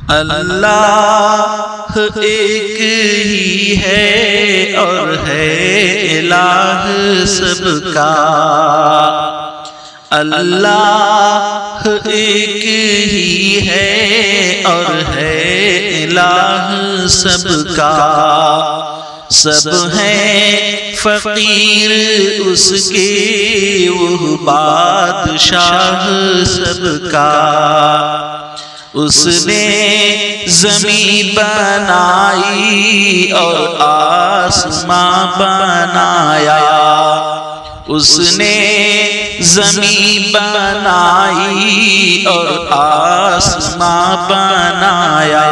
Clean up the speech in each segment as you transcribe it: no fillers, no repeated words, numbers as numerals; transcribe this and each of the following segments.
اللہ ایک ہی ہے اور ہے الہ سب کا، اللہ ایک ہی ہے اور ہے الہ سب کا، سب ہیں فقیر اس کے وہ بادشاہ سب کا، اس نے زمین بنائی اور آسمان بنایا، اس نے زمین بنائی اور آسمان بنایا،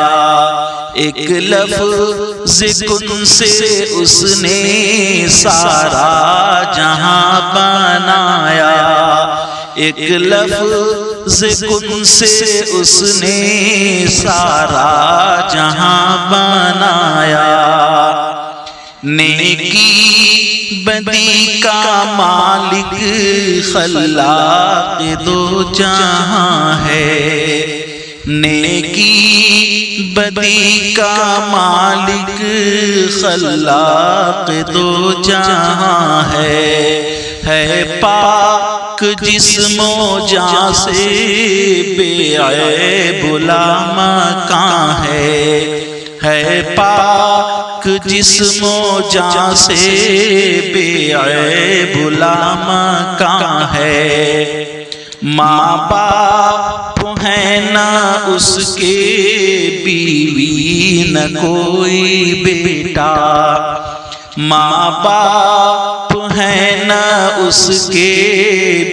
ایک لفظ کن سے اس نے سارا جہاں بنایا، ایک لفظ کن سے اس نے سارا جہاں بنایا، نیکی بدی کا مالک خلاق دو جہاں ہے، نیکی بدی کا مالک خلاق دو جہاں ہے پاک جسم و جان سے بے عیب لامکان ہے پاک جسم و جان سے بے عیب لامکان ہے، ماں باپ ہے نہ اس کے بیوی نہ کوئی بیٹا، ماں باپ ہے نہ اس کے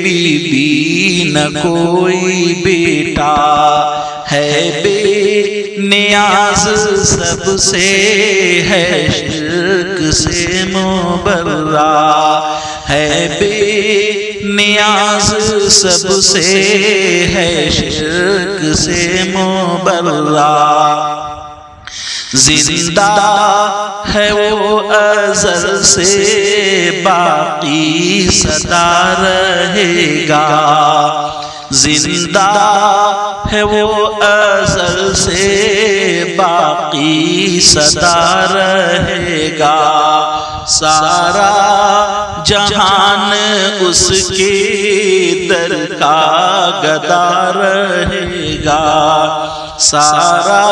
بیوی نہ کوئی بیٹا، ہے بے نیاز سب سے ہے شرک سے مبرا، ہے بے نیاز سب سے ہے شرک سے مبرا، زندہ ہے وہ ازل سے باقی سدا رہے گا، زندہ ہے وہ ازل سے باقی سدا رہے گا، سارا جہان اس کے در کا گدا رہے گا، سارا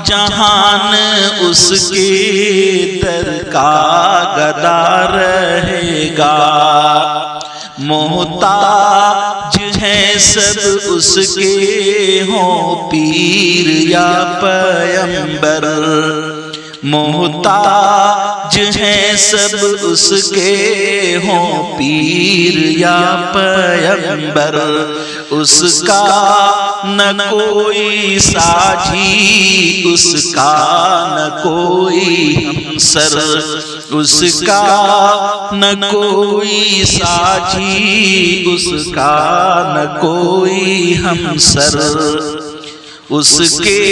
جہان اس کے در کا گدا رہے گا، محتاج ہیں سب اس کے ہوں پیر یا پیمبر، محتاج ہیں سب اس کے ہوں پیر یا پیمبر، اس کا نہ کوئی ساجی اس کا نہ کوئی ہمسر، اس کا نہ کوئی ساجی اس کا نہ کوئی ہمسر، اس کے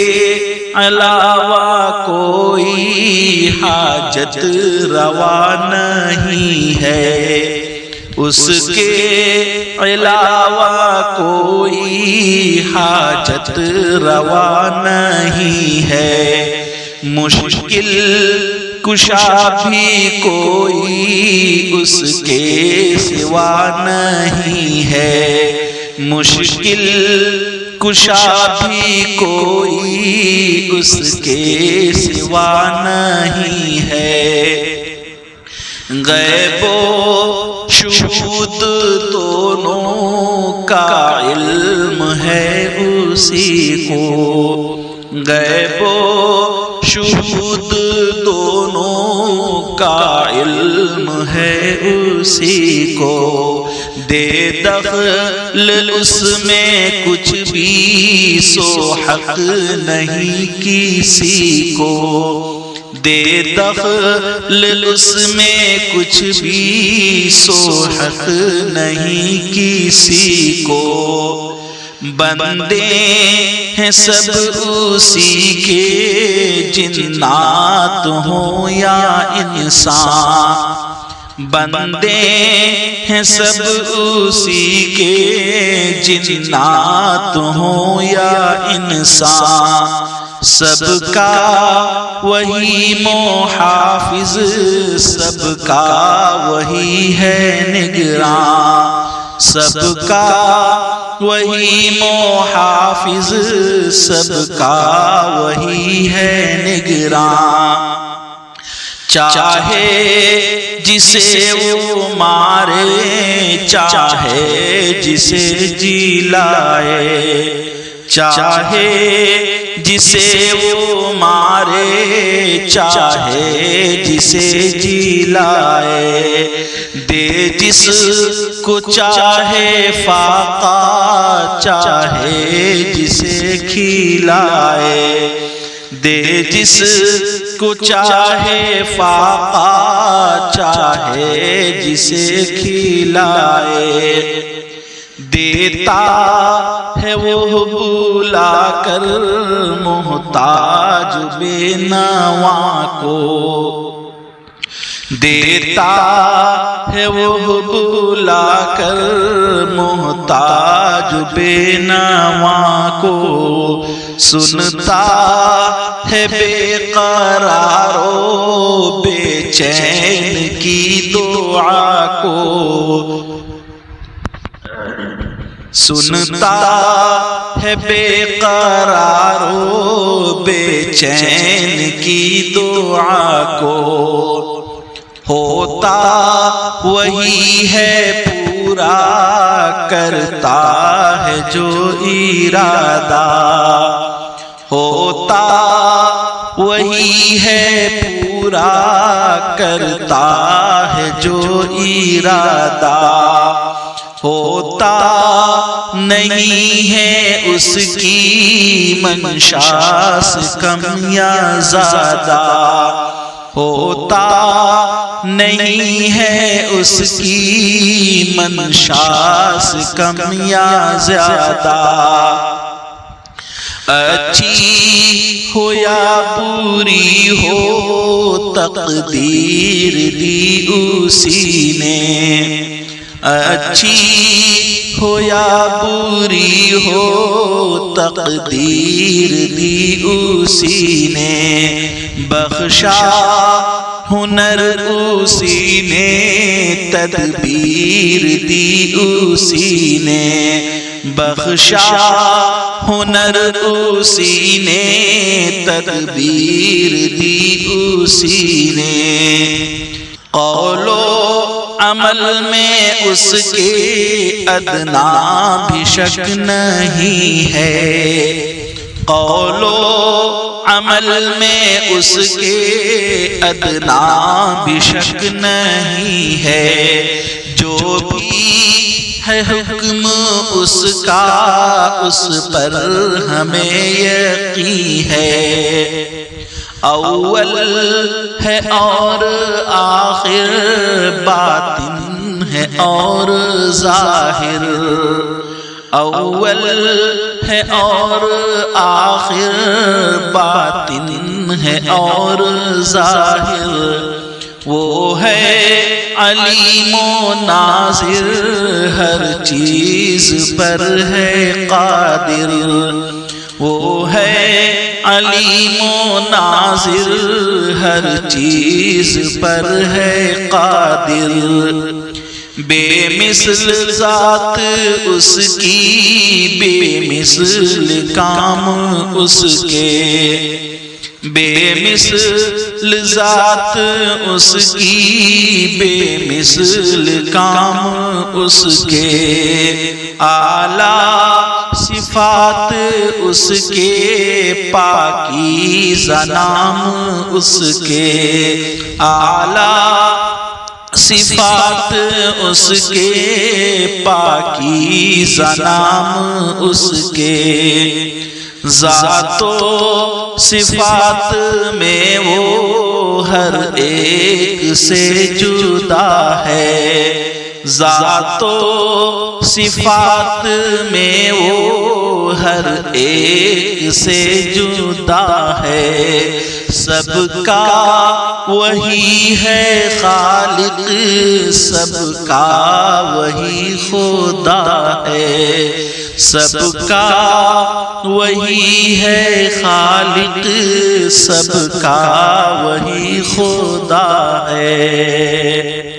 علاوہ کوئی حاجت روا نہیں ہے، اس کے علاوہ کوئی حاجت روا نہیں ہے، مشکل کشا بھی کوئی اس کے سوا نہیں ہے، مشکل کشا بھی کوئی اس کے سوا نہیں ہے، غیب و شہود دونوں کا علم ہے اسی کو، غیب و شہود دونوں کا علم ہے اسی کو، دے دخل اس میں کچھ بھی سو حق نہیں کسی کو، دے دخل اس میں کچھ بھی سو حق نہیں کسی کو، بندے ہیں سب اسی کے جنات ہوں یا انسان، بندے ہیں سب اسی کے جنات ہوں یا انسان، سب کا وہی محافظ، سب کا وہی ہے نگراں، سب کا وہی محافظ، سب کا وہی ہے نگراں۔ چاہے جسے وہ مارے، چاہے جسے جلائے، چاہے جسے وہ مارے، چاہے جسے جلائے، دے جس کو چاہے فاقہ، چاہے جسے کھلائے، دے جس کو چاہے فاقہ، چاہے جسے کھلائے، دیتا ہے وہ بلا کر محتاج بے نواں کو، دیتا ہے وہ بلا کر محتاج بے نواں کو، سنتا ہے بے قرار و بے چین کی دعا کو، سنتا ہے بے قرار و بے چین کی دعا کو، ہوتا وہی ہے پورا، کرتا ہے جو ارادہ، ہوتا وہی ہے پورا، کرتا ہے جو ارادہ، ہوتا نہیں ہے اس کی منشا سے کم یا زیادہ، ہوتا نہیں ہے اس کی منشا سے کم یا زیادہ، اچھی ہو یا بری ہو تقدیر دی اسی نے، اچھی ہو یا بری ہو تقدیر دی اسی نے، بخشا ہنر اسی نے، تدبیر دی اسی نے، بخشا ہنر اسی نے، تدبیر دی اسی نے، قول و عمل میں اس کے ادنا بھی شک نہیں ہے، قول و عمل میں اس کے ادنا بھی شک نہیں ہے، جو بھی ہے حکم اس کا اس پر ہمیں یقین ہے، اول ہے اور آخر، باطن ہے اور ظاہر، اول ہے اور آخر، باطن ہے اور ظاہر، وہ ہے علیم و ناظر، ہر چیز پر ہے قادر، وہ ہے علیم و ناظر، ہر چیز پر ہے قادر، بے مثل ذات اس کی، بے مثل کام اس کے، بے مثل ذات اس کی، بے مثل کام اس کے، اعلیٰ صفات اس کے، پاکیزہ نام اس کے، اعلیٰ صفات اس کے، پاکیزہ نام اس کے، ذات و صفات میں وہ ہر ایک سے جدا ہے، ذات و صفات میں وہ ہر ایک سے جدا ہے، سب کا وہی ہے خالق، سب کا وہی خدا ہے، سب کا وہی ہے خالق، سب کا وہی خدا ہے۔